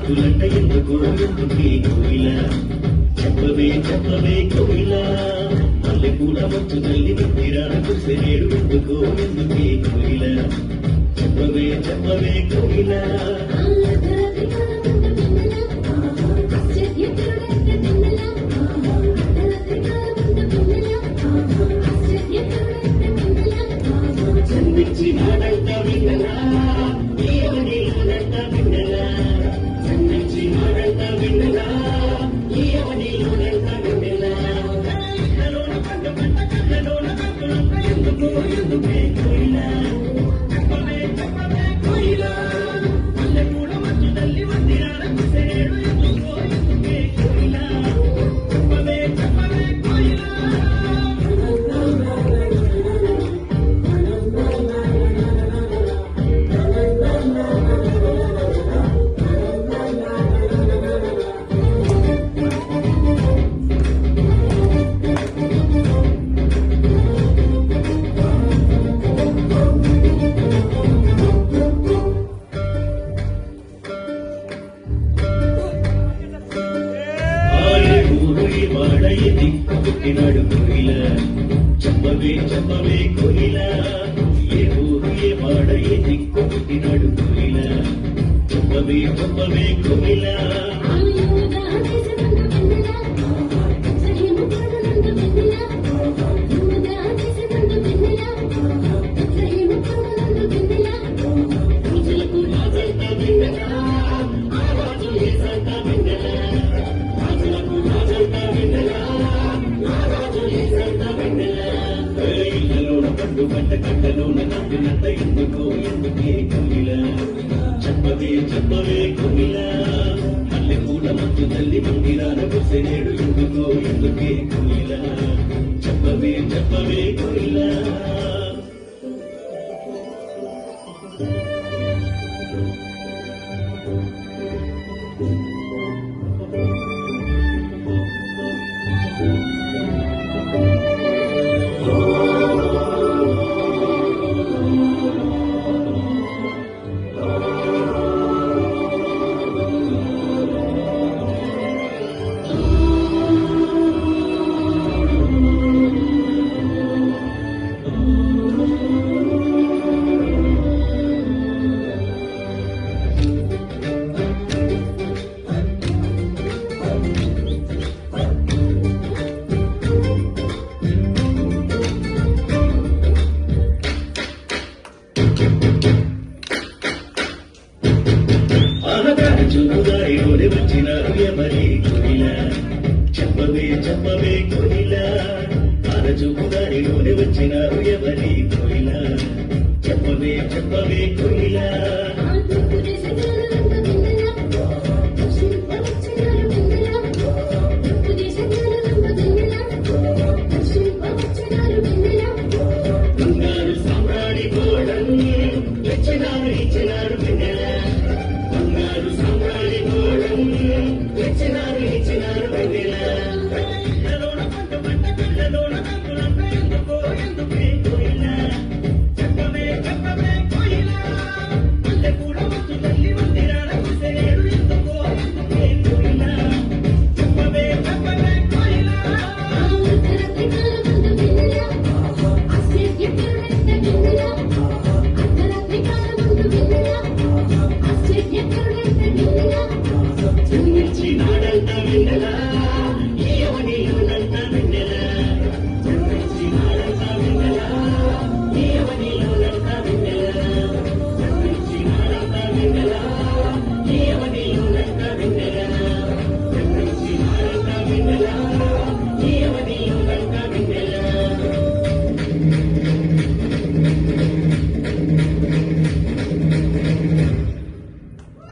భక్తులంట ఎందుకు ఎందుకే కోయిల చెప్పవే చెప్పవే కోయిల మల్లెపూల మంచు తల్లి నిద్రాడకు శరీరు ఎందుకు ఎందుకే కోయిల చెప్పవే చెప్పవే కోయిల చందించి నాడంట విన్నలా పుట్టినాడు కోయిల చెప్పవే చెప్పవే కోయిల ఏ ఊరు ఏ వాడ ఏ దిక్కు పుట్టినాడు కోయిల చెప్పవే చెప్పవే కోయిల పంట కట్టలోన నవ్వినంత ఎందుకో ఎందుకే కోయిల చెప్పవే చెప్పవే కోయిల మల్లెపూల మంచు తల్లి మందిరాలకు శనేడు ఎందుకో ఎందుకే కోయిల చెప్పవే చెప్పవే కోయిల చూపుదారిలోనే వచ్చినారు ఎవరి కోయిల చెప్పవే చెప్పవే కోయిల ఆన చూపుదారిలోనే వచ్చినారు ఎవరి కోయిల చెప్పవే చెప్పవే కోయిల